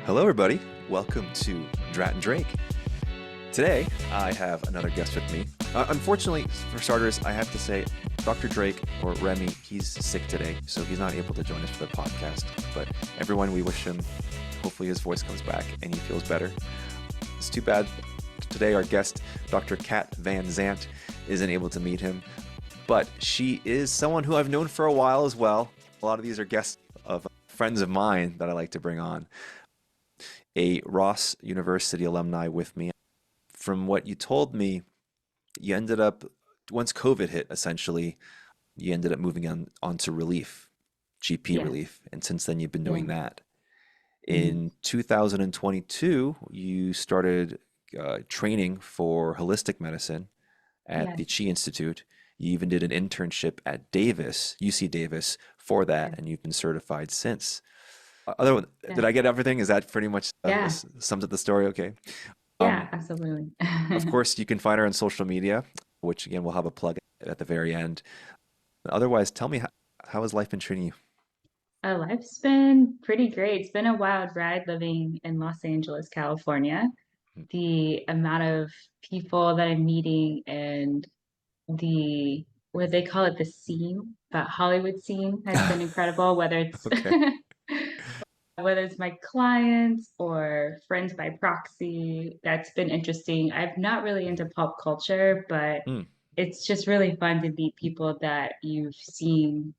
Hello, everybody. Welcome to Drat and Drake. Today, I have another guest with me. Unfortunately, for starters, I have to say, Dr. Drake, or Remy, he's sick today, so he's not able to join us for the podcast. But everyone, we wish him, hopefully his voice comes back and he feels better. It's too bad. Today, our guest, Dr. Kat Van Zant, isn't able to meet him. But she is someone who I've known for a while as well. A lot of these are guests of friends of mine that I like to bring on. A Ross University alumni with me. From what you told me, you ended up, once COVID hit, essentially, you ended up moving on to relief, GP Yes. relief. And since then, you've been Yeah. doing that. Mhm. In 2022, you started training for holistic medicine at the Yes. Chi Institute. You even did an internship at Davis, UC Davis, for that, Yes. and you've been certified since. Other, did Yes. I get everything? Is that pretty much Yeah. sums up the story? Okay. Yeah, absolutely. Of course, you can find her on social media, which again, we'll have a plug at the very end. Otherwise, tell me, how has life been treating you? Life's been pretty great. It's been a wild ride living in Los Angeles, California. The amount of people that I'm meeting and the what they call it, the scene, the Hollywood scene has been incredible, Okay. whether it's my clients or friends by proxy. That's been interesting. I'm not really into pop culture, but Hmm. it's just really fun to meet people that you've seen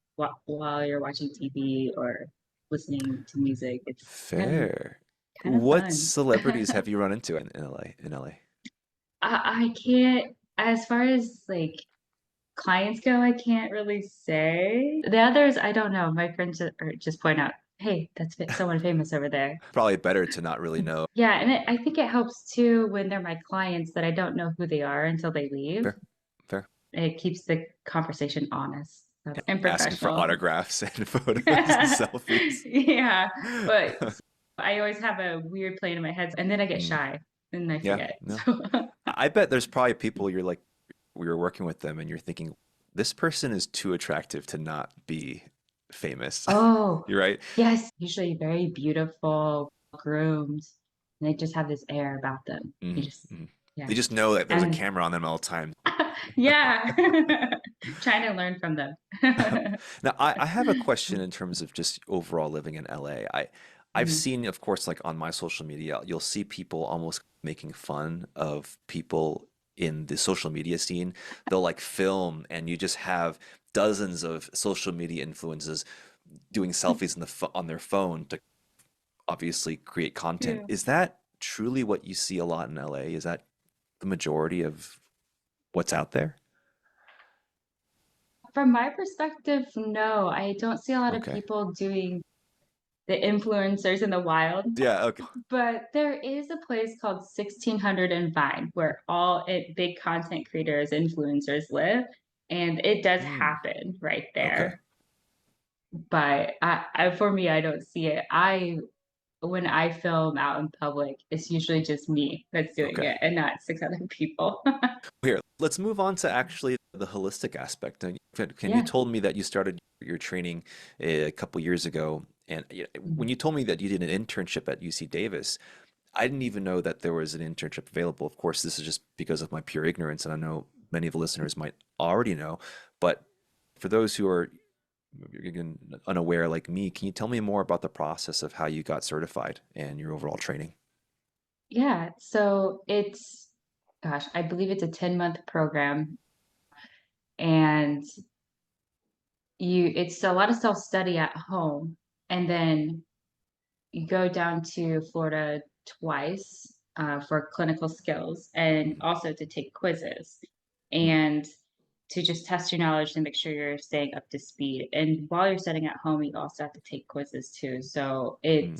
while you're watching TV or listening to music. It's Fair. kind of What fun. celebrities have you run into in LA? In LA? I can't, as far as like clients go, I can't really say. The others, I don't know. My friends just point out, hey, that's someone famous over there. Probably better to not really know. Yeah, and I think it helps too when they're my clients that I don't know who they are until they leave. Fair. Fair. It keeps the conversation honest and Asking for professional. autographs and photos and selfies. Yeah, but I always have a weird plan in my head, and then I get Mm, shy and I yeah, forget. no. So I bet there's probably people you're like, we were working with them and you're thinking, this person is too attractive to not be famous. oh, You're right. yes, usually very beautiful, groomed, and they just have this air about them. You Hmm. just, Hmm. yeah. They just know that there's a And camera on them all the time. yeah, trying to learn from them. Now, I have a question in terms of just overall living in LA. I've Mhm. seen, of course, like on my social media, you'll see people almost making fun of people in the social media scene. They'll like film, and you just have dozens of social media influencers doing selfies on their phone to obviously create content. Yeah. Is that truly what you see a lot in LA? Is that the majority of what's out there? From my perspective, no, I don't see a lot of Okay. people doing the influencers in the wild. Yeah, okay. But there is a place called 1600 and Vine where big content creators, influencers live, and it does Hmm. happen right Okay. there. But for me, I don't see it. When I film out in public, it's usually just me that's doing Okay. it and not six other people. Here, let's move on to actually the holistic aspect. And you Yeah. told me that you started your training a couple years ago, and when Mhm. you told me that you did an internship at UC Davis, I didn't even know that there was an internship available. Of course, this is just because of my pure ignorance, and I know many of the listeners might already know. But for those who are again, unaware like me, can you tell me more about the process of how you got certified and your overall training? Yeah. So gosh, I believe it's a 10-month program, and it's a lot of self-study at home, and then you go down to Florida twice for clinical skills and Mhm. also to take quizzes Mm. and to just test your knowledge and make sure you're staying up to speed. And while you're studying at home, you also have to take quizzes too. So Mm.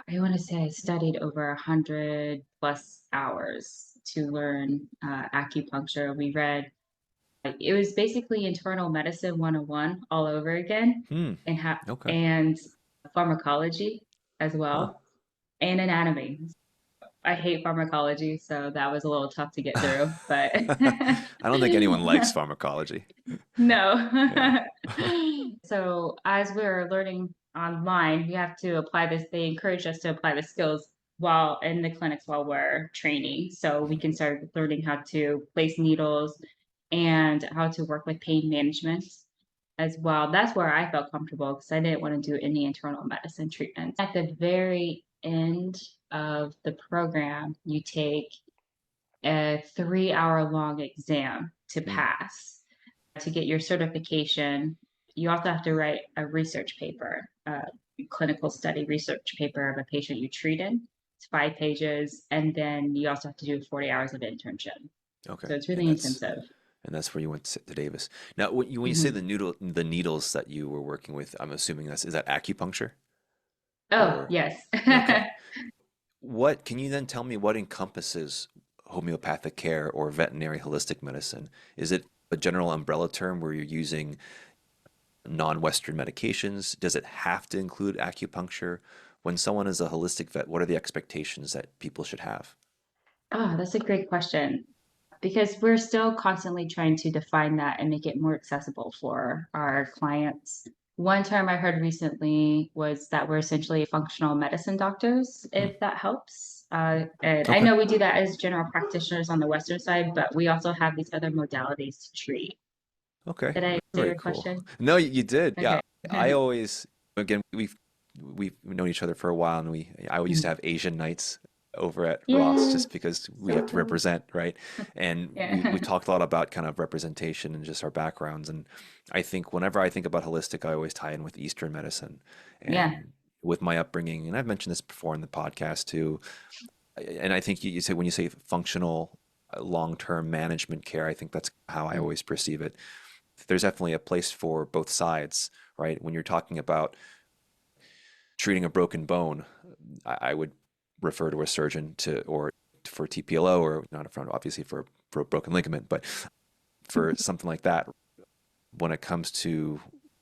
I want to say I studied over 100+ hours to learn acupuncture. It was basically internal medicine 101 all over again, Hmm. and Okay. and pharmacology as Huh. well, and anatomy. I hate pharmacology, so that was a little tough to get through, but I don't think anyone likes pharmacology. no. Yeah. So as we were learning online, we have to apply this. They encourage us to apply the skills while in the clinics while we're training. So we can start learning how to place needles and how to work with pain management as well. That's where I felt comfortable because I didn't want to do any internal medicine treatments. At the very end of the program, you take a 3 hour long exam to Mm, pass to get your certification. You also have to write a research paper, a clinical study research paper of a patient you treated. It's 5 pages. And then you also have to do 40 hours of internship. okay. So it's And really intensive. that's where you went to Davis. Now, when you say Mhm. the needles that you were working with, I'm assuming is that acupuncture Oh, or yes. okay. What can you then tell me what encompasses homeopathic care or veterinary holistic medicine? Is it a general umbrella term where you're using non-Western medications? Does it have to include acupuncture? When someone is a holistic vet, what are the expectations that people should have? Oh, that's a great question because we're still constantly trying to define that and make it more accessible for our clients. One term I heard recently was that we're essentially functional medicine doctors, Hmm. if that helps. And I Okay. know we do that as general practitioners on the Western side, but we also have these other modalities to treat. Okay. Did I answer Very your cool. question? No, you did. Yeah. Okay. I always, again, we've known each other for a while, and I used to Mm. have Asian nights over at Ross Yes, just because we so have to cool. represent, right? And we Yeah. talked a lot about kind of representation and just our backgrounds. And I think whenever I think about holistic, I always tie in with Eastern medicine Yeah. and with my upbringing. And I've mentioned this before in the podcast too. And I think you say when you say functional long-term management care, I think that's how I Mm. always perceive it. There's definitely a place for both sides, right? When you're talking about treating a broken bone, I would refer to a surgeon to or for TPLO or not front, obviously for a broken ligament, but for something like that. When it comes to,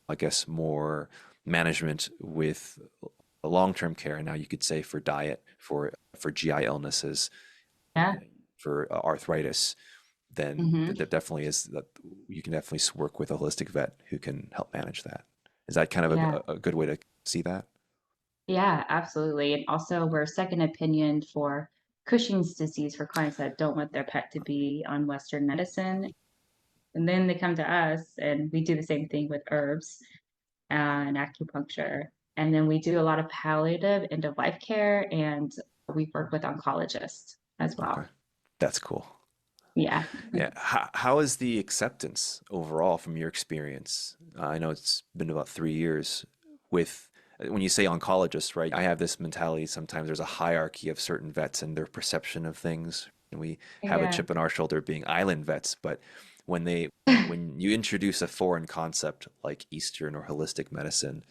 I guess, more management with a long-term care, now you could say for diet, for GI illnesses, Yeah. for arthritis, then Hmm. that definitely is that you can definitely work with a holistic vet who can help manage that. Is that kind of Yeah. a good way to see that? Yeah, absolutely. And also, we're second opinion for Cushing's disease for clients that don't want their pet to be on Western medicine. And then they come to us, and we do the same thing with herbs and acupuncture. And then we do a lot of palliative end of life care, and we work with oncologists as Okay, well. that's cool. Yeah. Yeah, how is the acceptance overall from your experience? I know it's been about 3 years with when you say oncologist, right? I have this mentality sometimes there's a hierarchy of certain vets and their perception of things, and we have a Yeah. chip on our shoulder being island vets, but when you introduce a foreign concept like Eastern or holistic medicine,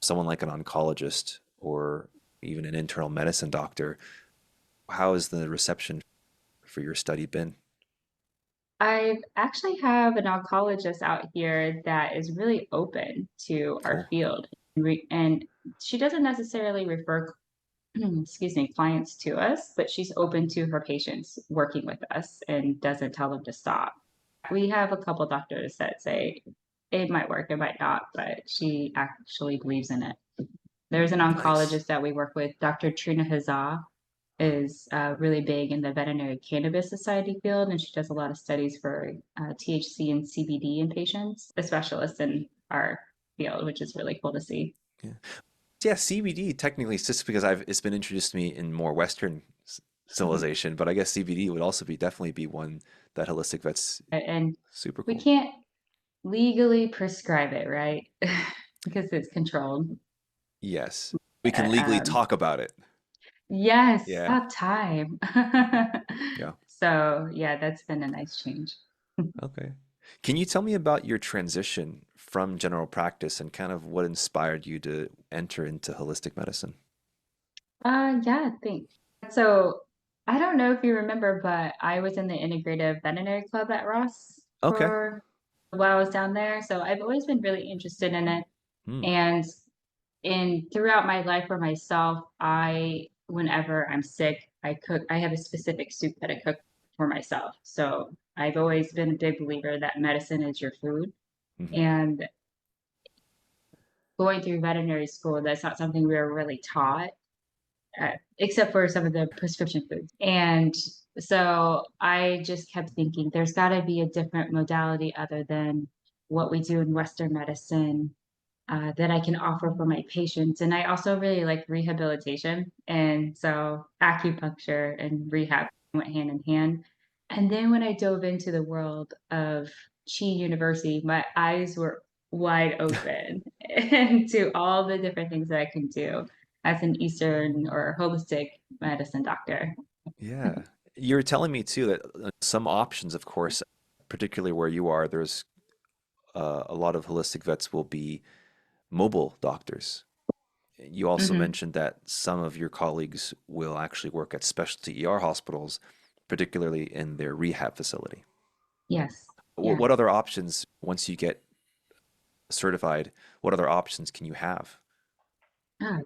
someone like an oncologist or even an internal medicine doctor, how has the reception for your study been? I actually have an oncologist out here that is really open to our Cool. field. And she doesn't necessarily refer excuse me, clients to us, but she's open to her patients working with us and doesn't tell them to stop. We have a couple doctors that say it might work, it might not, but she actually believes in it. There's an Nice. oncologist that we work with, Dr. Trina Hazah, is really big in the veterinary cannabis society field, and she does a lot of studies for THC and CBD in patients, a specialist in our field, which is really cool to see. Yeah. Yeah, CBD technically it's just because it's been introduced to me in more Western Mhm. civilization, but I guess CBD would also be definitely be one that holistic vets And super we cool. can't legally prescribe it, right? Because it's controlled. Yes. We can Uh, legally um, talk about it. yes, Yeah. about time. Yeah. So, yeah, that's been a nice change. Okay. Can you tell me about your transition from general practice and kind of what inspired you to enter into holistic medicine? Yeah, thanks. So, I don't know if you remember, but I was in the Integrative Veterinary Club at Ross Okay. for while I was down there. So, I've always been really interested in it. Hmm. And throughout my life for myself, whenever I'm sick, I have a specific soup that I cook for myself. So I've always been a big believer that medicine is your food. Hmm. And going through veterinary school, that's not something we were really taught, except for some of the prescription foods. And so I just kept thinking there's got to be a different modality other than what we do in Western medicine that I can offer for my patients. And I also really like rehabilitation. And so acupuncture and rehab went hand in hand. And then when I dove into the world of Chi University, my eyes were wide open and to all the different things that I can do as an Eastern or holistic medicine doctor. Yeah. You're telling me too that some options, of course, particularly where you are, there's a lot of holistic vets will be mobile doctors. You also Hmm. mentioned that some of your colleagues will actually work at specialty ER hospitals, particularly in their rehab facility. Yes. What, Yeah. what other options, once you get certified, what other options can you have? Oh,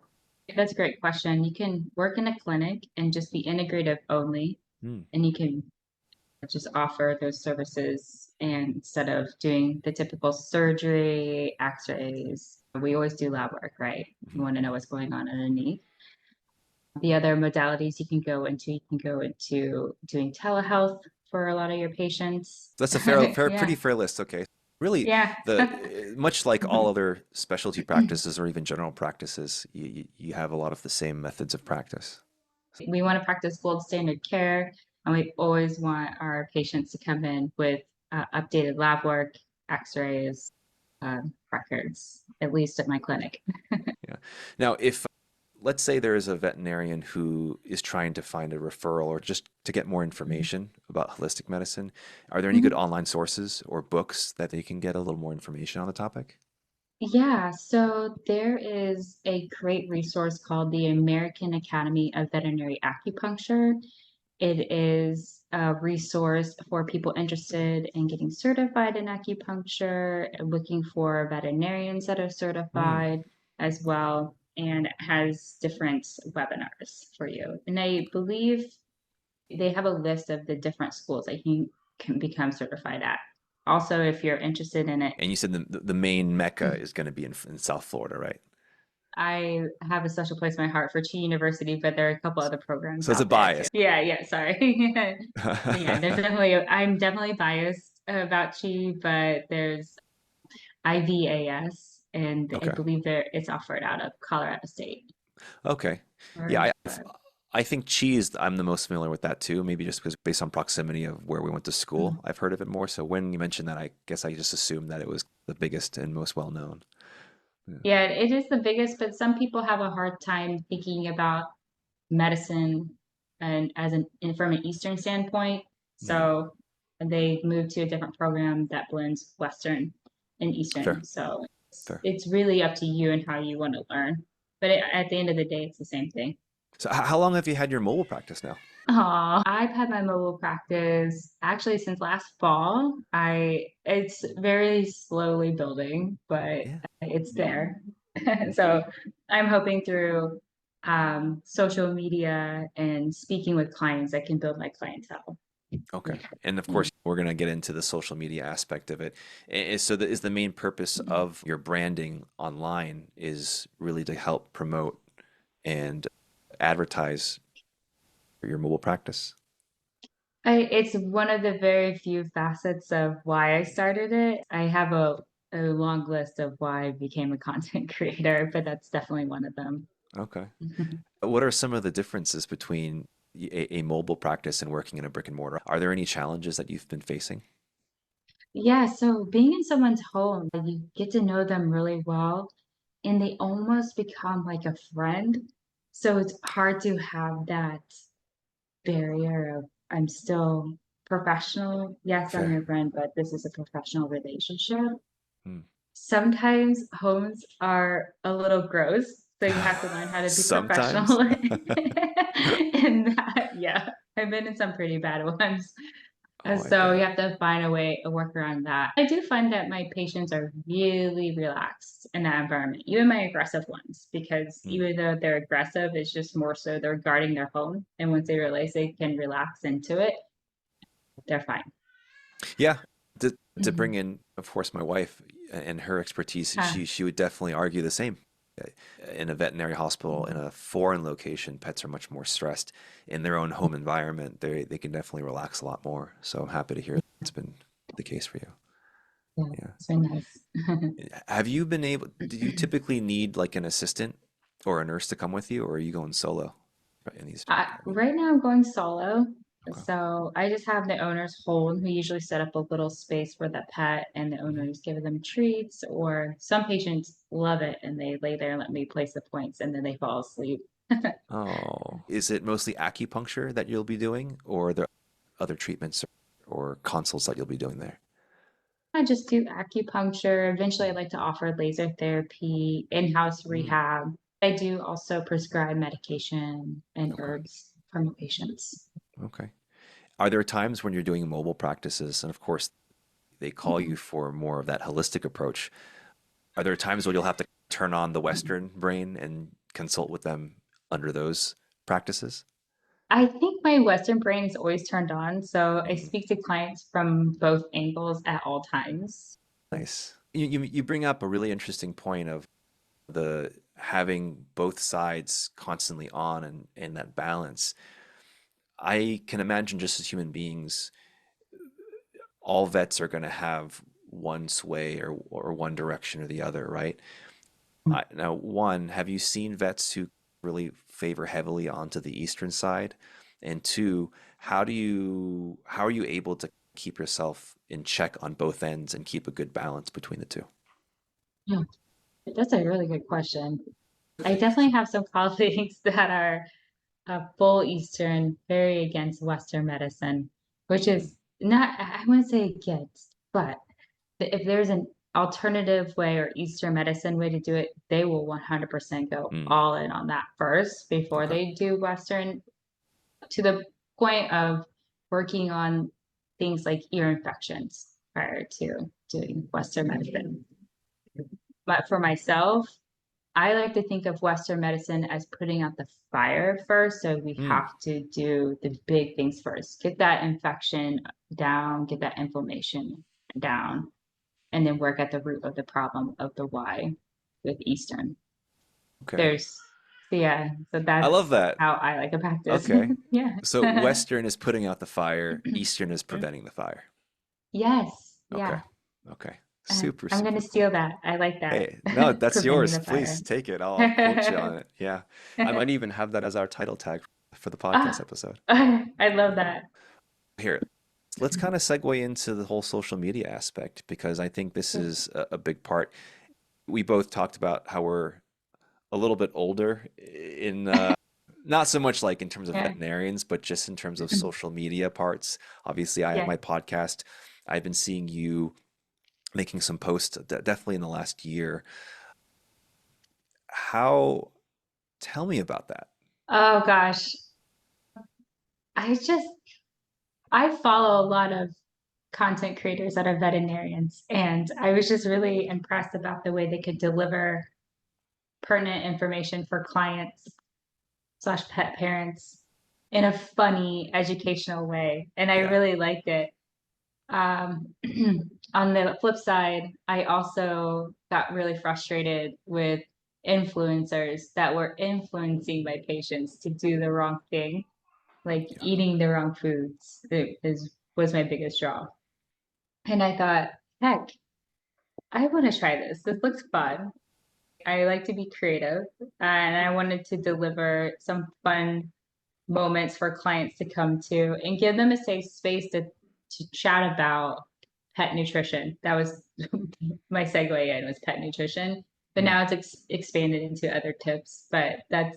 that's a great question. You can work in a clinic and just be integrative only, Hmm. and you can just offer those services and instead of doing the typical surgery, x-rays. We always do lab work, right? You Mhm. want to know what's going on underneath. The other modalities you can go into doing telehealth for a lot of your patients. That's a fair, Yeah. pretty fair list. Okay. Really, Yeah. much like all other specialty practices or even general practices, you have a lot of the same methods of practice. We want to practice gold standard care, and we always want our patients to come in with updated lab work, x-rays, records, at least at my clinic. Yeah. Now, if let's say there is a veterinarian who is trying to find a referral or just to get more information about holistic medicine, are there any good Mhm. online sources or books that they can get a little more information on the topic? Yeah, so there is a great resource called the American Academy of Veterinary Acupuncture. It is a resource for people interested in getting certified in acupuncture, looking for veterinarians that are Hmm. certified as well, and it has different webinars for you. And I believe they have a list of the different schools that you can become certified at. Also, if you're interested in it, And you said the main mecca is going to be in South Florida, right? I have a special place in my heart for Chi University, but there are a couple other programs So it's a out there too. bias. Yeah, yeah, sorry. But yeah, there's definitely, I'm definitely biased about Chi, but there's IVAS, and I Okay. believe it's offered out of Colorado State. Okay. Yeah, I think cheese, I'm the most familiar with that too. Maybe just because based on proximity of where we went to school, I've heard of it more. So when you mentioned that, I guess I just assumed that it was the biggest and most well known. Yeah. Yeah, it is the biggest, but some people have a hard time thinking about medicine and from an Eastern standpoint. Hmm. So they moved to a different program that blends Western and Fair, Eastern. So fair. it's really up to you and how you want to learn. But at the end of the day, it's the same thing. So how long have you had your mobile practice now? I've had my mobile practice actually since last fall. It's very slowly building, but Yeah. it's there. So I'm hoping through social media and speaking with clients, I can build my clientele. Okay. And of course, we're going to get into the social media aspect of it. So is the main purpose of your branding online is really to help promote and advertise your mobile practice? It's one of the very few facets of why I started it. I have a long list of why I became a content creator, but that's definitely one of them. Okay. What are some of the differences between a mobile practice and working in a brick and mortar? Are there any challenges that you've been facing? Yeah, so being in someone's home, like, you get to know them really well, and they almost become like a friend. So it's hard to have that barrier of I'm still professional. Yes, I'm Fair. your friend, but this is a professional relationship. Hmm. Sometimes homes are a little gross, so you have to learn how to be Sometimes. professional. And that, yeah, I've been in some pretty bad ones. Oh, I So you bet. have to find a way, a work around that. I do find that my patients are really relaxed in that environment, even my aggressive ones, because Hmm. even though they're aggressive, it's just more so they're guarding their home. And once they realize they can relax into it, they're fine. Yeah. To Mhm. bring in, of course, my wife. and her expertise, Huh. she would definitely argue the same. In a veterinary hospital, in a foreign location, pets are much more stressed. In their own home environment, they can definitely relax a lot more. So I'm happy to hear it's been the case for you. Yeah, Yeah. it's been nice. Have you been able, do you typically need like an assistant or a nurse to come with you, or are you going solo in these? Right now I'm going solo. Okay. So I just have the owners hold who usually set up a little space for the pet and the Mhm. owners give them treats, or some patients love it and they lay there and let me place the points and then they fall asleep. Oh, is it mostly acupuncture that you'll be doing, or are there other treatments or consults that you'll be doing there? I just do acupuncture. Eventually I'd like to offer laser therapy, in-house Mm, rehab. I do also prescribe medication and okay. herbs for my patients. Okay. Are there times when you're doing mobile practices, and of course they call you for more of that holistic approach? Are there times when you'll have to turn on the Western brain and consult with them under those practices? I think my Western brain is always turned on, so I Mhm. speak to clients from both angles at all times. Nice. You bring up a really interesting point of the having both sides constantly on and that balance. I can imagine just as human beings, all vets are going to have one sway or one direction or the other, right? Now, one, have you seen vets who really favor heavily onto the eastern side? And two, how are you able to keep yourself in check on both ends and keep a good balance between the two? Yeah, that's a really good question. I definitely have some colleagues that are full Eastern, very against Western medicine, which Mm, is not, I wouldn't say against, but if there's an alternative way or Eastern medicine way to do it, they will 100% go mm, all in on that first before okay. they do Western, to the point of working on things like ear infections prior to doing Western medicine. But for myself, I like to think of Western medicine as putting out the fire first. So we Mm, have to do the big things first. Get that infection down, get that inflammation down, and then work at the root of the problem of the why with Eastern. okay. There's, so yeah, so I love that's that. how I like to practice. Okay. Yeah. So Western is putting out the fire, Eastern is preventing the fire. Yes. Okay. Yeah. Okay. Super, I'm going to super steal cool. that. I like that. Hey, no, that's Preventing yours. the fire. Please take it. I'll quote you on it. Yeah. I might even have that as our title tag for the podcast Ah, episode. I love that. Here, let's kind of segue into the whole social media aspect because I think this Yeah. is a big part. We both talked about how we're a little bit older in not so much like in terms of Yeah. veterinarians, but just in terms of social media parts. Obviously, I have Yeah. my podcast. I've been seeing you making some posts definitely in the last year. How, tell me about that. Oh gosh. I just I follow a lot of content creators that are veterinarians, and I was just really impressed about the way they could deliver pertinent information for clients slash pet parents in a funny, educational way. And I Yeah. really liked it. Um, on the flip side, I also got really frustrated with influencers that were influencing my patients to do the wrong thing, like Yeah. eating the wrong foods. It was my biggest draw. And I thought, heck, I want to try this. This looks fun. I like to be creative, and I wanted to deliver some fun moments for clients to come to and give them a safe space to chat about pet nutrition. That was my segue in was pet nutrition, but Mm. now it's expanded into other tips. But that's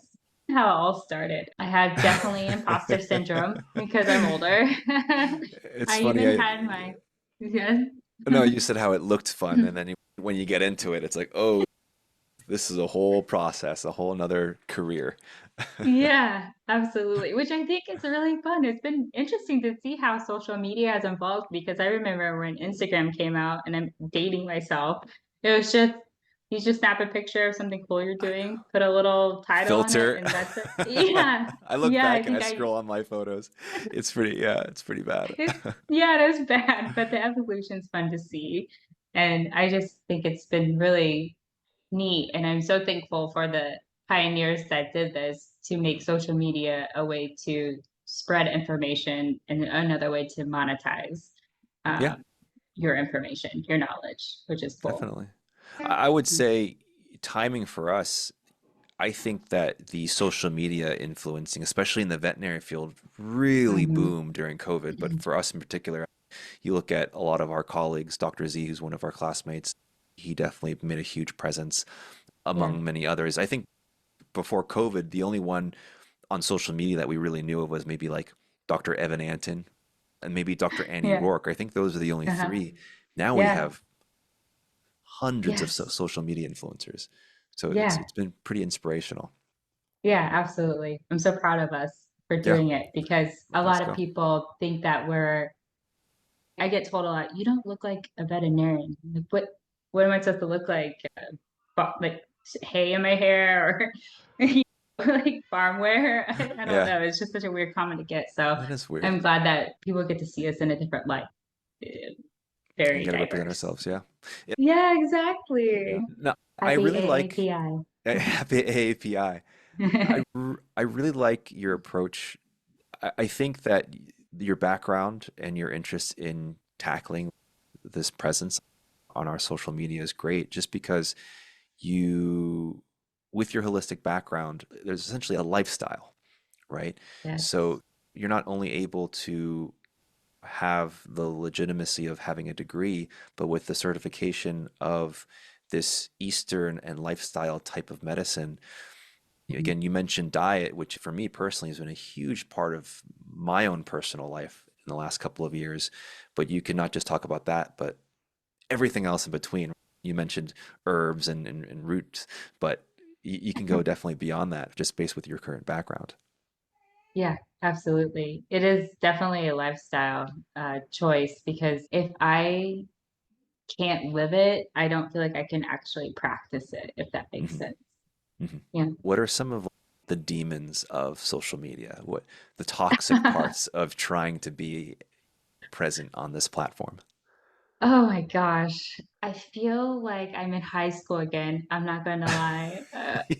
how it all started. I have definitely imposter syndrome because I'm older. It's I funny. even had my yes. No, you said how it looked fun, and then when you get into it, it's like, oh, this is a whole process, a whole another career. Yeah, absolutely. Which I think is really fun. It's been interesting to see how social media has evolved because I remember when Instagram came out and I'm dating myself. It was just you just snap a picture of something cool you're I doing, know. put a little title on it, Filter. and that's it. Yeah. I look Yeah, I back and I think I scroll on my photos. It's pretty, yeah, it's pretty bad. it's yeah, it is bad, but the evolution's fun to see. And I just think it's been really neat. And I'm so thankful for the pioneers that did this to make social media a way to spread information and another way to monetize Yeah, um, your information, your knowledge, which is cool. definitely. I would say timing for us, I think that the social media influencing, especially in the veterinary field, really Mhm. boomed during COVID. But for us in particular, you look at a lot of our colleagues, Dr. Z, who's one of our classmates, he definitely made a huge presence Yeah. among many others. I think before COVID, the only one on social media that we really knew of was maybe like Dr. Evan Anton and maybe Dr. Annie Yeah. Rourke. I think those are the only Uh-huh. three. Now we Yeah. have hundreds of Yes. social media influencers. So it's Yeah. it's been pretty inspirational. Yeah, absolutely. I'm so proud of us for Yeah, doing it because a let's lot of go. people think that I get told a lot, you don't look like a veterinarian. Like, what am I supposed to look like? Like hay in my hair or like farm wear? I don't Yeah, know. It's just such a weird comment to get. So that is weird. I'm glad that people get to see us in a different light. Uh, We Very got to represent diverse. ourselves. Yeah. Yeah, Yeah. exactly. No, I Happy really like AAPI. happy AAPI. I really like your approach. I think that your background and your interest in tackling this presence on our social media is great just because you, with your holistic background, there's essentially a lifestyle, right? So Yes. you're not only able to have the legitimacy of having a degree, but with the certification of this Eastern and lifestyle type of medicine. Mhm. Again, you mentioned diet, which for me personally has been a huge part of my own personal life in the last couple of years. But you can not just talk about that, but everything else in between. You mentioned herbs and roots, but you can go definitely beyond that just based with your current background. Yeah, absolutely. It is definitely a lifestyle choice because if I can't live it, I don't feel like I can actually practice it, if that makes Mhm, sense. mhm. Yeah. What are some of the demons of social media? What the toxic parts of trying to be present on this platform? Oh my gosh. I feel like I'm in high school again. I'm not going to lie.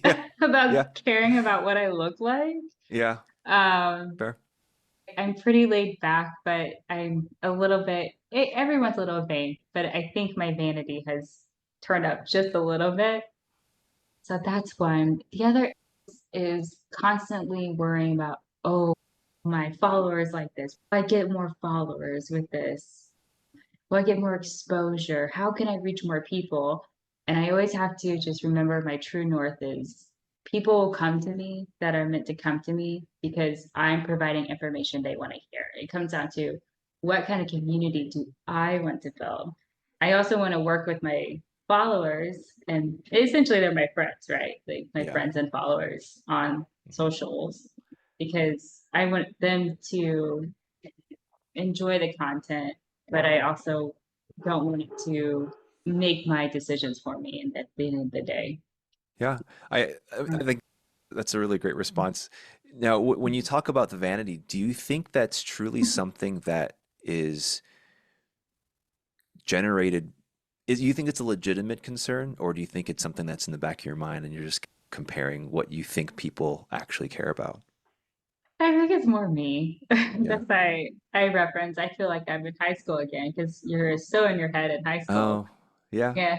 Yeah, yeah, About caring about what I look like. yeah. Um, Fair. I'm pretty laid back, but I'm a little bit, everyone's a little vain, but I think my vanity has turned up just a little bit. So that's one. The other is constantly worrying about, oh, my followers like this. Will I get more followers with this? Will I get more exposure? How can I reach more people? And I always have to just remember my true north is people will come to me that are meant to come to me because I'm providing information they want to hear. It comes down to what kind of community do I want to build? I also want to work with my followers, and essentially they're my friends, right? Like my Yeah. friends and followers on Mhm. socials, because I want them to enjoy the content, but I also don't want it to make my decisions for me and at the end of the day. Yeah. I think that's a really great response. Now, when you talk about the vanity, do you think that's truly something that is generated? You think it's a legitimate concern, or do you think it's something that's in the back of your mind and you're just comparing what you think people actually care about? I think it's more me. Yeah. That's I reference. I feel like I'm in high school again because you're so in your head in high school. Oh, yeah. Yeah.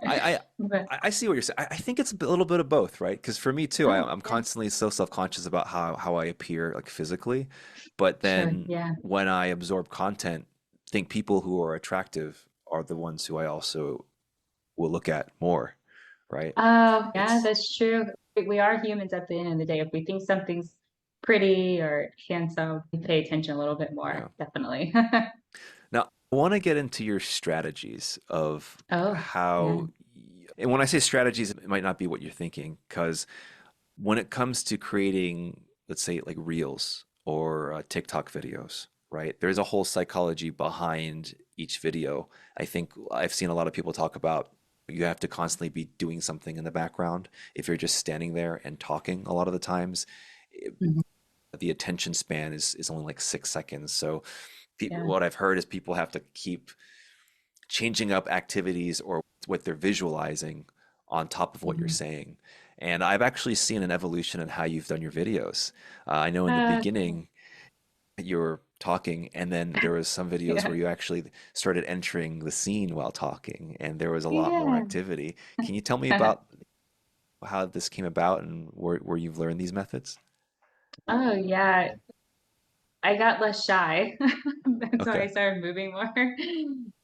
I I But I see what you're saying. I think it's a little bit of both, right? Because for me too, oh I'm yeah, constantly so self-conscious about how I appear like physically, but sure. then Yeah. when I absorb content, think people who are attractive are the ones who I also will look at more, right? Oh yeah, It's that's true. We are humans at the end of the day. If we think something's pretty or handsome, we pay attention a little bit more, yeah. definitely. Now, I want to get into your strategies of Oh, yeah. how, and when I say strategies, it might not be what you're thinking, because when it comes to creating, let's say, like reels or TikTok videos, right? There's a whole psychology behind each video. I think I've seen a lot of people talk about you have to constantly be doing something in the background. If you're just standing there and talking, a lot of the times, Mhm. the attention span is only like 6 seconds. So Yeah. what I've heard is people have to keep changing up activities or what they're visualizing on top of what you're Mhm. saying. And I've actually seen an evolution in how you've done your videos. I know in the Cool. beginning you were talking, and then there was some videos Yeah. where you actually started entering the scene while talking, and there was a lot more Yeah. activity. Can you tell me about how this came about and where you've learned these methods? Oh, yeah. I got less shy. That's when I Okay, started moving more.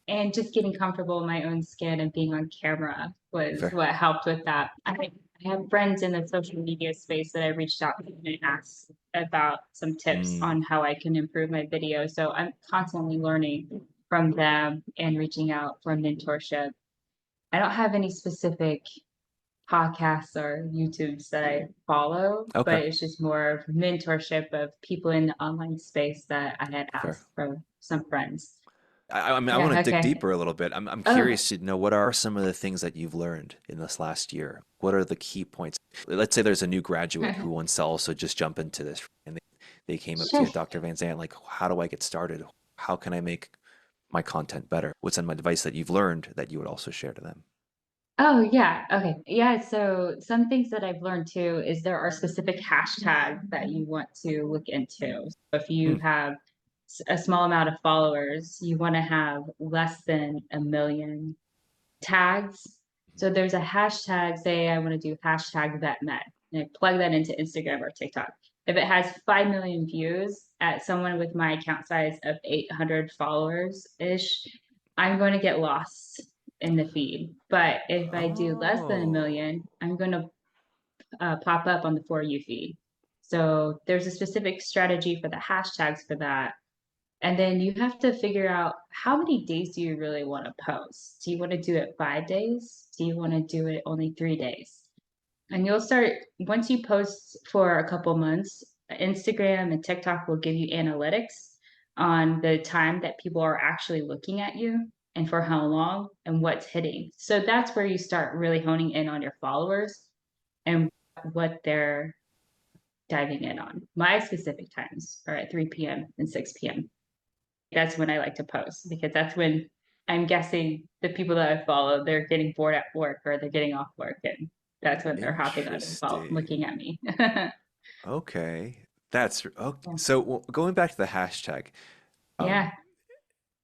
And just getting comfortable in my own skin and being on camera was fair. what helped with that. I have friends in the social media space that I reached out to and asked about some tips Mm, on how I can improve my video. So I'm constantly learning from them and reaching out for mentorship. I don't have any specific podcasts or YouTubes that I follow, okay, but it's just more of mentorship of people in the online space that I had fair. asked from some friends. I mean, I want to Yeah, dig okay. deeper a little bit. I'm Oh, curious to know what are some of the things that you've learned in this last year? What are the key points? Let's say there's a new graduate who wants to also just jump into this and they came up to sure. you, Dr. Van Zandt, like, how do I get started? How can I make my content better? What's some advice that you've learned that you would also share to them? Oh, yeah. Okay. Yeah. So some things that I've learned too is there are specific hashtags that you want to look into. So if you Hmm. have a small amount of followers, you want to have less than 1 million tags. So there's a hashtag, say I want to do hashtag VetMed, and I plug that into Instagram or TikTok. If it has 5 million views at someone with my account size of 800 followers ish, I'm going to get lost in the feed. But if I do less than a Oh, million, I'm going to pop up on the For You feed. So there's a specific strategy for the hashtags for that. And then you have to figure out how many days do you really want to post? Do you want to do it 5 days? Do you want to do it only 3 days? And you'll start, once you post for a couple months, Instagram and TikTok will give you analytics on the time that people are actually looking at you and for how long and what's hitting. So that's where you start really honing in on your followers and what they're diving in on. My specific times are at 3 p.m. and 6 p.m. That's when I like to post because that's when I'm guessing the people that I follow, they're getting bored at work or they're getting off work and that's when they're hopping on and interesting. looking at me. Okay. That's okay. So going back to the hashtag, um, Yeah.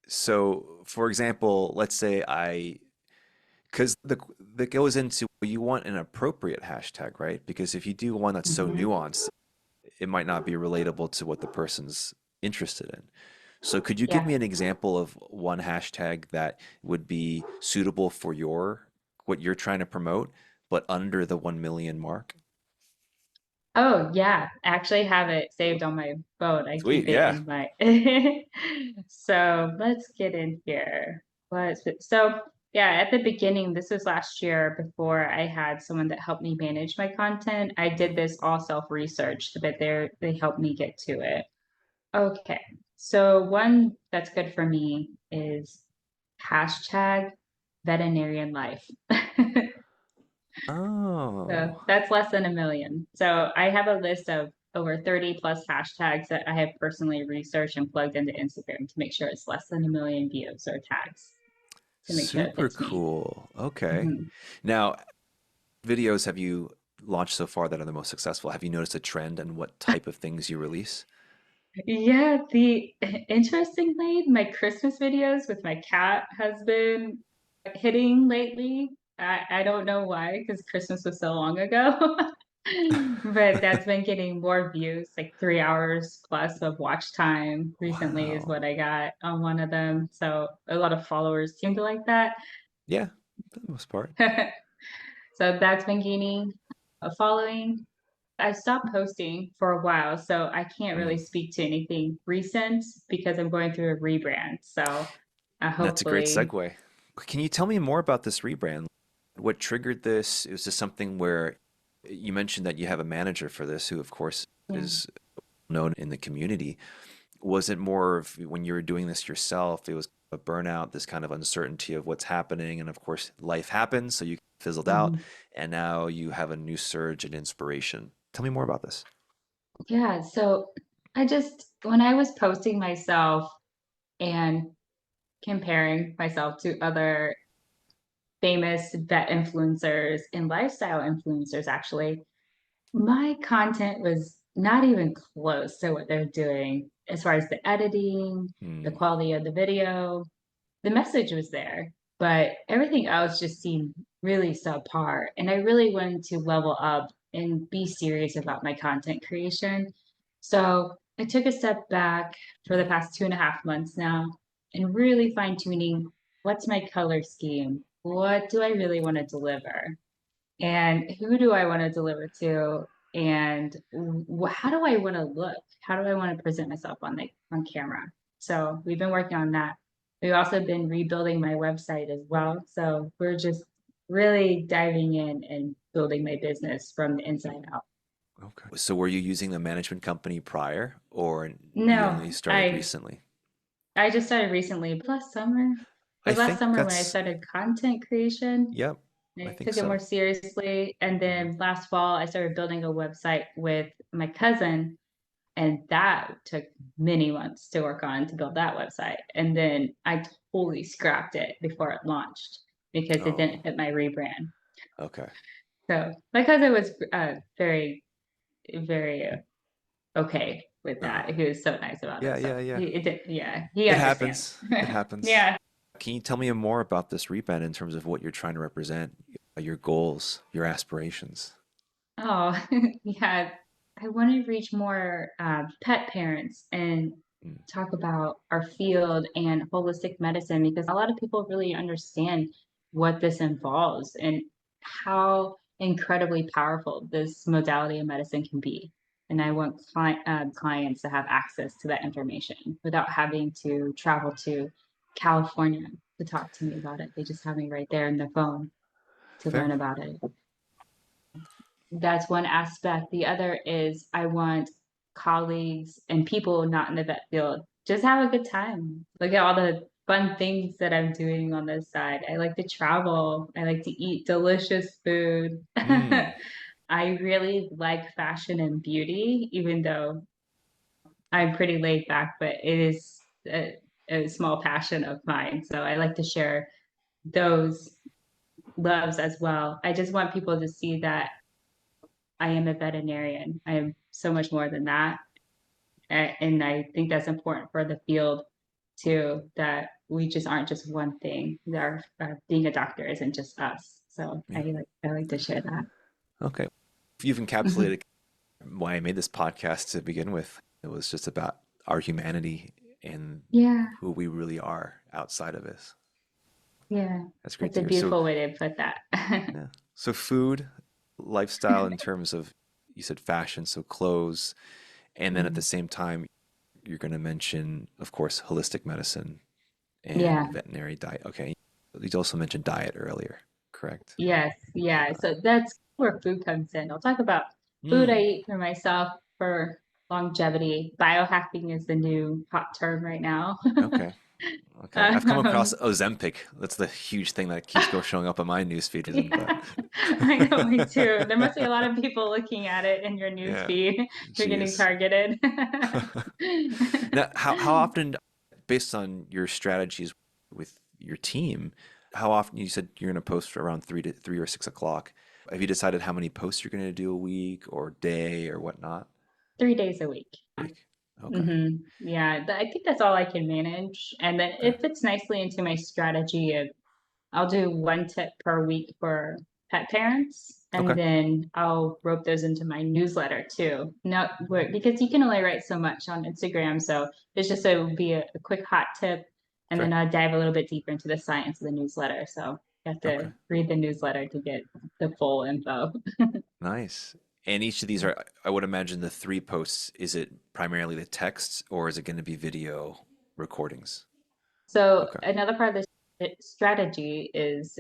so for example, let's say because that goes into you want an appropriate hashtag, right? Because if you do one that's so Mhm. nuanced, it might not be relatable to what the person's interested in. So could you give Yeah. me an example of one hashtag that would be suitable for what you're trying to promote, but under the 1 million mark? Oh, yeah. I actually have it saved on my phone. I Sweet, keep it yeah. in my So let's get in here. So yeah, at the beginning, this was last year before I had someone that helped me manage my content. I did this all self-research, but they helped me get to it. Okay. So one that's good for me is hashtag veterinarian life. So Oh, that's less than 1 million. So I have a list of over 30 plus hashtags that I have personally researched and plugged into Instagram to make sure it's less than 1 million views or tags to make sure it super fits me. cool. Okay. Mhm. Now, videos have you launched so far that are the most successful? Have you noticed a trend in what type of things you release? Yeah, the interestingly, my Christmas videos with my cat has been hitting lately. I don't know why, because Christmas was so long ago. But that's been getting more views, like 3 hours plus of watch time recently is what Wow. I got on one of them. So a lot of followers seem to like that. Yeah, for the most part. So that's been gaining a following. I stopped posting for a while, so I can't really Mm. speak to anything recent because I'm going through a rebrand. So And that's a great hopefully, segue. Can you tell me more about this rebrand? What triggered this? Was this something where you mentioned that you have a manager for this, who, of course, yeah. is known in the community? Was it more of when you were doing this yourself, it was a burnout, this kind of uncertainty of what's happening, and of course, life happens, so you fizzled out, Mhm. and now you have a new surge in inspiration. Tell me more about this. Yeah. So when I was posting myself and comparing myself to other famous vet influencers and lifestyle influencers, actually, my content was not even close to what they're doing as far as the editing, the Hmm. quality of the video. The message was there, but everything else just seemed really subpar. And I really wanted to level up and be serious about my content creation. So I took a step back for the past 2.5 months now and really fine tuning what's my color scheme? What do I really want to deliver? And who do I want to deliver to? And how do I want to look? How do I want to present myself on camera? So we've been working on that. We've also been rebuilding my website as well. So we're just really diving in and building my business from the inside out. Okay. So were you using the management company prior, or you No, only started I recently? I just started recently, last summer. It I was last think summer when I that's, started content creation. yep, I I think took it more so. seriously. And Hmm. then last fall, I started building a website with my cousin. And that took many months to work on to build that website. And then I totally scrapped it before it launched because it Oh, didn't fit my rebrand. okay. So my cousin was very, very okay with Uh, that. He was so nice about yeah, it. So yeah, yeah. it did, yeah, he It understands. happens. It happens. Yeah. Can you tell me more about this rebrand in terms of what you're trying to represent, your goals, your aspirations? Oh, yeah. I want to reach more pet parents and Mm, talk about our field and holistic medicine because a lot of people really understand what this involves and how incredibly powerful this modality of medicine can be. And I want clients to have access to that information without having to travel to California to talk to me about it. They just have me right there in their phone to learn fair. about it. That's one aspect. The other is I want colleagues and people not in the vet field just have a good time. Look at all the fun things that I'm doing on this side. I like to travel. I like to eat delicious food. Mm, I really like fashion and beauty, even though I'm pretty laid back, but it is a small passion of mine. So I like to share those loves as well. I just want people to see that I am a veterinarian. I am so much more than that. And I think that's important for the field too, that we just aren't just one thing. Being a doctor isn't just us. So yeah. I like to share that. Okay. You've Mhm. encapsulated why I made this podcast to begin with. It was just about our humanity and Yeah, who we really are outside of this. yeah. That's great That's to a hear. So, beautiful way to put that. yeah. So food, lifestyle in terms of, you said fashion, so clothes, and then at the Mhm. same time, you're going to mention, of course, holistic medicine and Yeah, veterinary diet. Okay. You also mentioned diet earlier, correct? yes, yeah. Uh, So that's where food comes in. I'll talk about food I mm, eat for myself for longevity. Biohacking is the new hot term right now. okay. Okay. I've come across Um, Ozempic. That's the huge thing that keeps showing up on my newsfeed, isn't but yeah, I know, me too. There must be a lot of people looking at it in your news yeah. feed. You're getting Jeez. targeted. Now, how often, based on your strategies with your team, how often you said you're going to post around 3 or 6 o'clock? Have you decided how many posts you're going to do a week or day or whatnot? 3 days a week. Week. Okay. Yeah, I think that's all I can manage. And then Okay. it fits nicely into my strategy of I'll do one tip per week for pet parents, and Okay. then I'll rope those into my newsletter too. No, because you can only write so much on Instagram, so it's just it would be a quick hot tip, and then Fair. I'll dive a little bit deeper into the science of the newsletter. So you have Okay. to read the newsletter to get the full info. Nice. And each of these are, I would imagine the three posts, is it primarily the text or is it going to be video recordings? So Okay. another part of the strategy is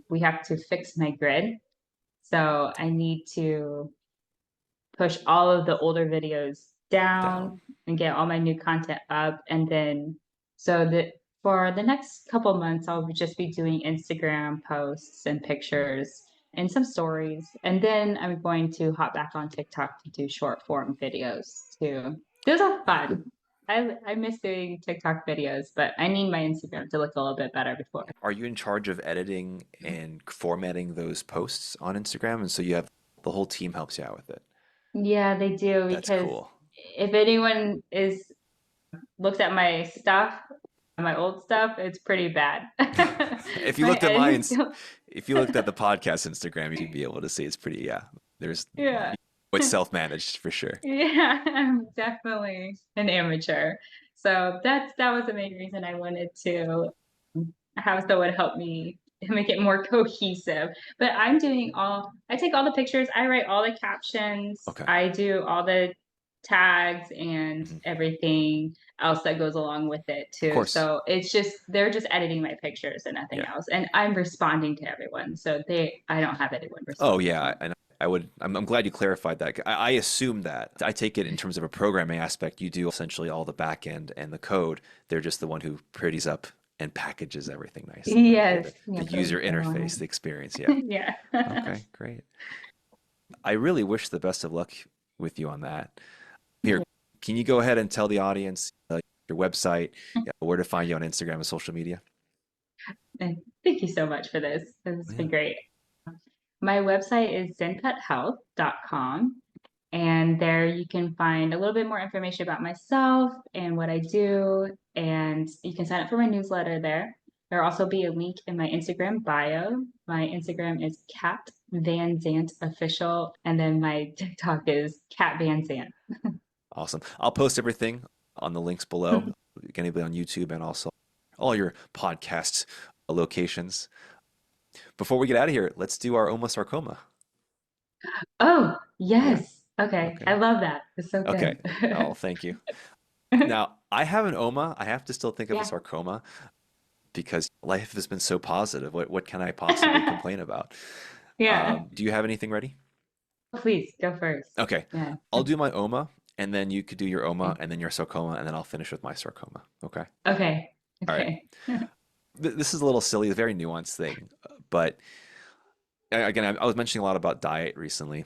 we have to fix my grid. So I need to push all of the older videos Down. down and get all my new content up. And then, so that for the next couple months, I'll just be doing Instagram posts and Mm. pictures and some stories. And then I'm going to hop back on TikTok to do short form videos too. Those are Yeah. fun. I miss doing TikTok videos, but I need my Instagram to look a little bit better before. Are you in charge of editing and formatting those posts on Instagram? And so you have the whole team helps you out with it. Yeah, they do That's because cool. if anyone is looks at my stuff, my old stuff, it's pretty bad. If you My looked at editing skills, if you looked at the podcast Instagram, you'd be able to see it's pretty, yeah. There's yeah. it's self-managed for sure. Yeah, I'm definitely an amateur. So that was the main reason I wanted to have someone help me make it more cohesive. But I take all the pictures, I write all the captions, Okay. I do all the tags and Mhm. everything else that goes along with it Of too. course. So it's just they're just editing my pictures and nothing Yeah. else. And I'm responding to everyone. So I don't have anyone Oh responding to yeah, me. and I'm glad you clarified that. I assume that. I take it in terms of a programming aspect, you do essentially all the back end and the code. They're just the one who pretties up and packages everything nicely, right? They're Yes. the Yeah, put a user logo on interface, it. the experience. Yeah. Yeah. Okay, great. I really wish the best of luck with you on that. Here, can you go ahead and tell the audience your website, where to find you on Instagram and social media? And thank you so much for this. This has Yeah. been great. My website is zenputhealth.com. And there you can find a little bit more information about myself and what I do. And you can sign up for my newsletter there. There'll also be a link in my Instagram bio. My Instagram is Cat Van Zant Official. And then my TikTok is Cat Van Zant. Awesome. I'll post everything on the links below. Anybody on YouTube and also all your podcast locations. Before we get out of here, let's do our omasarcoma. Oh, Yeah. yes. Okay. I Okay. love that. It's so Okay. good. Oh, thank you. Now, I have an oma. I have to still think of a Yeah. sarcoma because life has been so positive. What can I possibly complain about? Yeah. Do you have anything ready? Please go first. Okay. Yeah. I'll do my oma, and then you could do your oma, Okay. and then your sarcoma, and then I'll finish with my sarcoma. Okay. Okay. All right. Okay. This is a little silly, a very nuanced thing, but again, I was mentioning a lot about diet recently.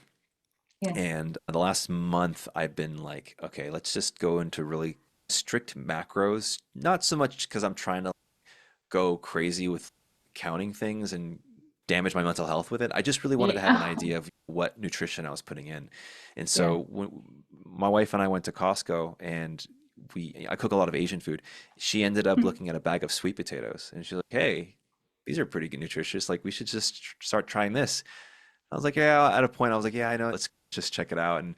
Yeah. And the last month, I've been like, okay, let's just go into really strict macros. Not so much because I'm trying to go crazy with counting things and damage my mental health with it. I just really wanted to have an Yeah. idea of what nutrition I was putting in. And Yeah. so when my wife and I went to Costco and I cook a lot of Asian food. She ended up looking at a bag of sweet potatoes and she's like, "Hey, these are pretty good nutritious. Like we should just start trying this." I was like, "Yeah." At a point, I was like, "Yeah, I know. Let's just check it out." And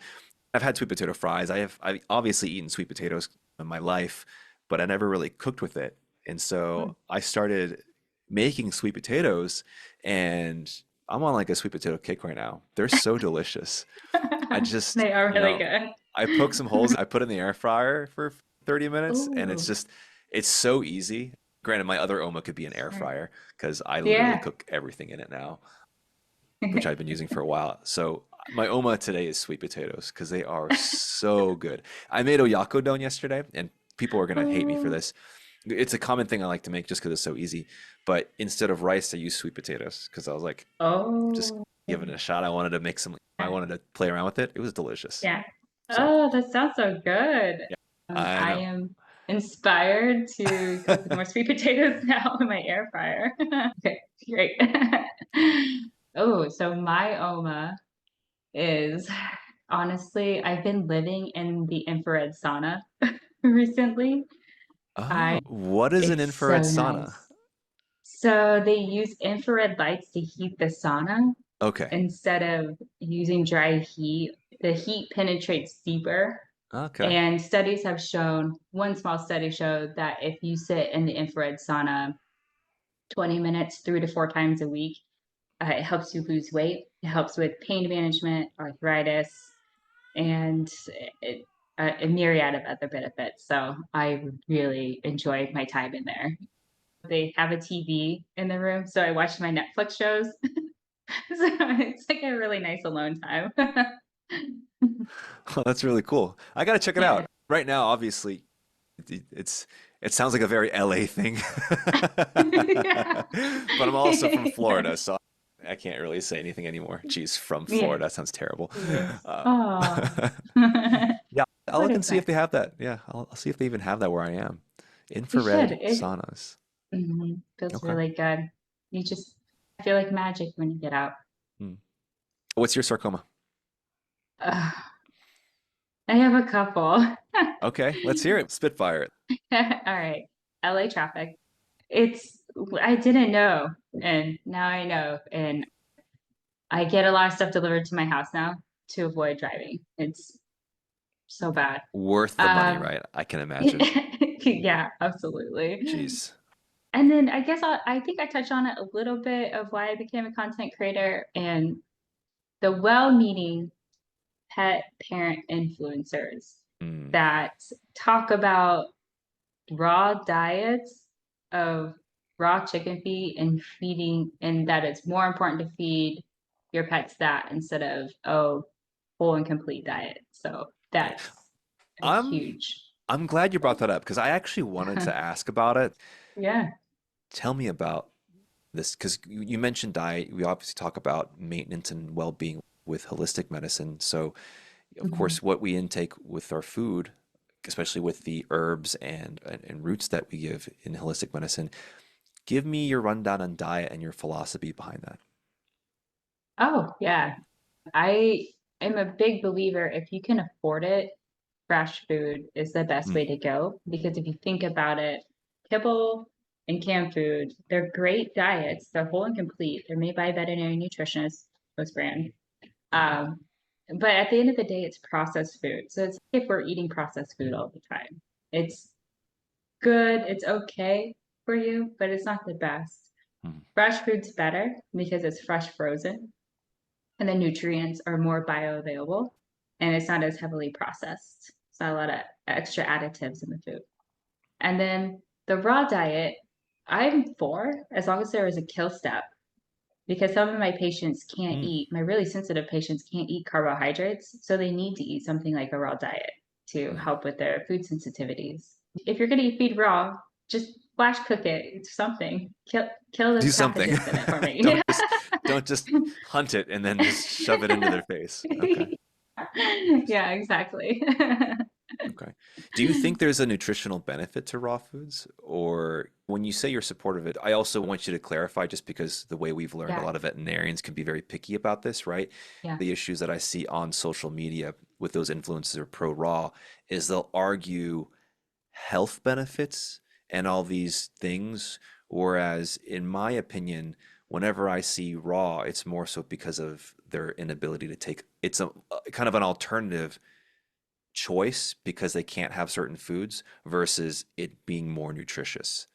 I've had sweet potato fries. I've obviously eaten sweet potatoes in my life, but I never really cooked with it. And so I started making sweet potatoes, and I'm on like a sweet potato kick right now. They're so delicious. I just, They are you really know, good. I poke some holes, I put in the air fryer for 30 minutes, and Ooh, it's so easy. Granted, my other Oma could be an air sure. fryer because I literally Yeah. cook everything in it now, which I've been using for a while. So my Oma today is sweet potatoes because they are so good. I made oyakodon yesterday, and people are gonna hate me for Oh, this. It's a common thing I like to make just because it's so easy. But instead of rice, I use sweet potatoes because I was like, just oh, give it a shot. I wanted to make some. I yeah. wanted to play around with it. It was delicious. Yeah. So Oh, that sounds so good. yeah, I I know. am inspired to cook with more sweet potatoes now in my air fryer. Okay, great. Oh, so my Oma is honestly, I've been living in the infrared sauna recently. Oh, I what is an It's infrared so sauna? nice. So they use infrared lights to heat the sauna Okay. instead of using dry heat. The heat penetrates deeper. Okay. And studies have shown, one small study showed that if you sit in the infrared sauna 20 minutes, 3 to 4 times a week, it helps you lose weight. It helps with pain management, arthritis, and it, a myriad of other benefits. So I really enjoy my time in there. They have a TV in the room, so I watch my Netflix shows. So it's like a really nice alone time. Oh, that's really cool. I gotta check it Yeah. out. Right now, obviously, it's it sounds like a very LA thing. Yeah. But I'm also from Florida, so I can't really say anything anymore. Geez, from Yeah. Florida, that sounds terrible. Yes. Uh, Oh. yeah, I'll What let and That's see if they nice. have that. Yeah, I'll see if they even have that where I am. You should. Infrared It saunas. feels Okay. really good. You just feel like magic when you get out. Hmm. What's your sarcoma? Ugh, I have a couple. Okay, let's hear it. Spitfire it. All right. LA traffic. It's, I didn't know, and now I know. And I get a lot of stuff delivered to my house now to avoid driving. It's so bad. Worth the money, Um, right? I can imagine. yeah, absolutely. Jeez. And then I guess I think I touched on it a little bit of why I became a content creator and the well-meaning pet parent influencers Mm. that talk about raw diets of raw chicken feed and feeding, and that it's more important to feed your pets that instead of, oh, whole and complete diet. So Yeah. that's a I'm huge, I'm glad you brought that up because I actually wanted to ask about it. yeah. Tell me about this because you mentioned diet. We obviously talk about maintenance and well-being with holistic medicine. So, of Mhm. course, what we intake with our food, especially with the herbs and roots that we give in holistic medicine, give me your rundown on diet and your philosophy behind that. Oh, yeah. I am a big believer if you can afford it, fresh food is the best Mm, way to go. Because if you think about it, kibble and canned food, they're great diets. They're whole and complete. They're made by a veterinary nutritionist, those brand. mhm. Um, but at the end of the day, it's processed food. So it's like if we're eating processed food all the time. It's good, it's okay for you, but it's not the best. Mhm. Fresh food's better because it's fresh frozen and the nutrients are more bioavailable and it's not as heavily processed. It's not a lot of extra additives in the food. And then the raw diet, I'm for as long as there is a kill step because some of my patients can't Mm, eat, my really sensitive patients can't eat carbohydrates. So they need to eat something like a raw diet to mm. help with their food sensitivities. If you're going to feed raw, just flash cook it. It's something. Kill Do those something. pathogens in it for me. Don't just hunt it and then just shove it into their face. Okay. Yeah, Interesting. exactly. Okay. Do you think there's a nutritional benefit to raw foods? Or when you say you're supportive of it, I also want you to clarify just because the way we've learned, a Yeah, lot of veterinarians can be very picky about this, right? yeah, The issues that I see on social media with those influencers who are pro raw is they'll argue health benefits and all these things. Whereas, in my opinion, whenever I see raw, it's more so because of their inability to take it's a kind of an alternative choice because they can't have certain foods versus it being more nutritious.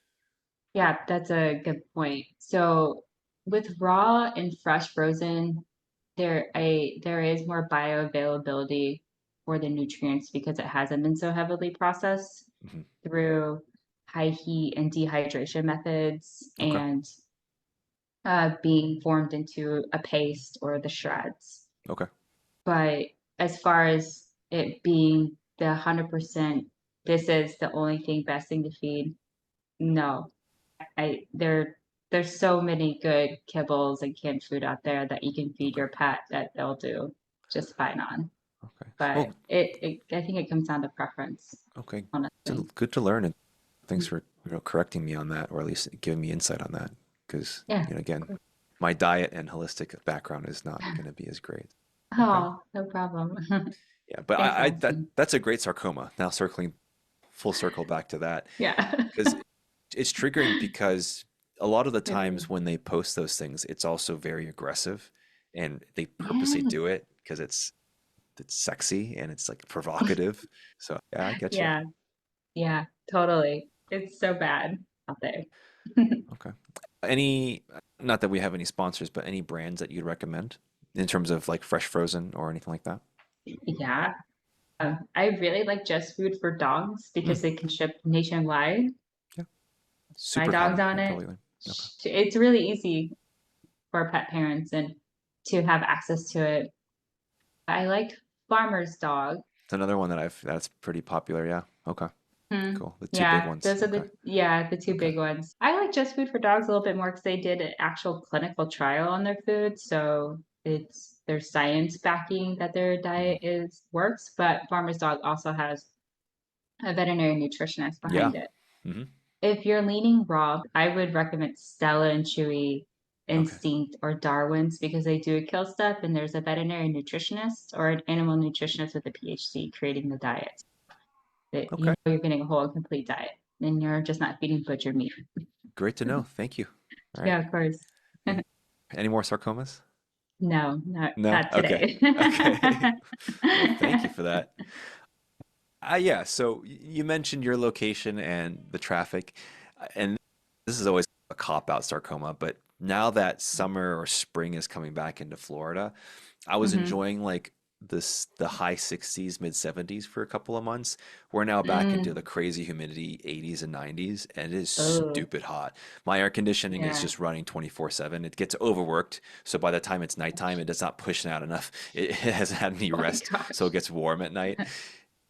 yeah, that's a good point. So with raw and fresh frozen, there is more bioavailability for the nutrients because it hasn't been so heavily processed Mhm. through high heat and dehydration methods Okay. and being formed into a paste or the shreds. Okay. But as far as it being the 100%, this is the only thing best thing to feed, no. I there's so many good kibbles and canned food out there that you can feed Okay. your pet that they'll do just fine on. Okay. But Well, it I think it comes down to preference, okay. honestly. Good to learn, and thanks for correcting me on that, or at least giving me insight on that. Because Yeah, of again, course. my diet and holistic background is not going to be as great. Okay. Oh, no problem. Yeah, but Thanks for that asking. that's a great sarcoma. Now circling full circle back to that Yeah. because it's triggering because a lot of the It is. times when they post those things, it's also very aggressive, and they purposely Yeah. do it because it's sexy and it's like provocative. So yeah, I get you. Yeah. Yeah, totally. It's so bad out there. Okay. Any, not that we have any sponsors, but any brands that you'd recommend in terms of like fresh frozen or anything like that? Yeah. I really like Just Food for Dogs Mm, because they can ship nationwide. yeah, My super dog's common. on I it. totally learned. Okay. It's really easy for pet parents and to have access to it. I like Farmer's Dog. It's another one that's pretty popular. Yeah. Okay. Hmm. Cool. The two big Yeah, ones. those are Okay. the two Okay. big ones. I like Just Food for Dogs a little bit more because they did an actual clinical trial on their food. So there's science backing that their Mhm. diet is works, but Farmer's Dog also has a veterinary nutritionist Yeah. behind it. Hmm. If you're leaning raw, I would recommend Stella and Chewy, Okay. Instinct, or Darwin's because they do a kill step, and there's a veterinary nutritionist or an animal nutritionist with a PhD creating the diet. That you Okay. know you're getting a whole and complete diet, and you're just not feeding butcher meat. Great to know. Thank you. All right. Yeah, of course. And any more sarcomas? No, not No? not Okay. today. Okay. Well, thank you for that. Yeah, so you mentioned your location and the traffic, and this is always a cop-out sarcoma, but now that summer or spring is coming back into Florida, I was Hmm. enjoying like the high 60s, mid 70s for a couple of months. We're now back into the Mm. crazy humidity 80s and 90s, and it is Oh, stupid hot. My air conditioning is yeah. just running 24/7. It gets overworked, so by the time it's nighttime, it does not push out enough. It hasn't had any Oh my rest, so it gosh. gets warm at night.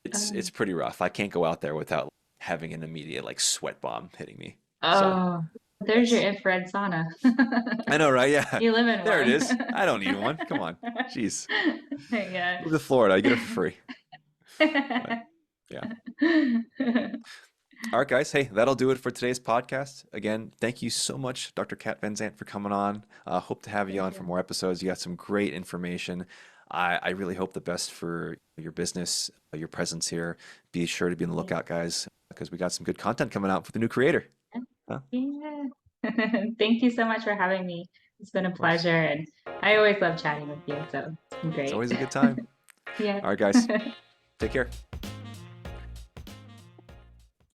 It's Um, pretty rough. I can't go out there without having an immediate like sweat bomb hitting me. So oh, there's your that's infrared sauna. I know, right? Yeah, You live in there it one. is. I don't need one. Come on, jeez. Yeah. Move to Florida. I get it for free. But yeah. All right, guys. Hey, that'll do it for today's podcast. Again, thank you so much, Dr. Kat Van Zant, for coming on. Hope to have you on for more episodes. You got some great information. I really hope the best for your business, your presence here. Be sure to be on the lookout, guys, because we got some good content coming out for the new creator. Huh? Yeah. Thank you so much for having me. It's been a Of course. pleasure, and I always love chatting with you, so it's been It's great. always a good time. Yeah. All right, guys. Take care.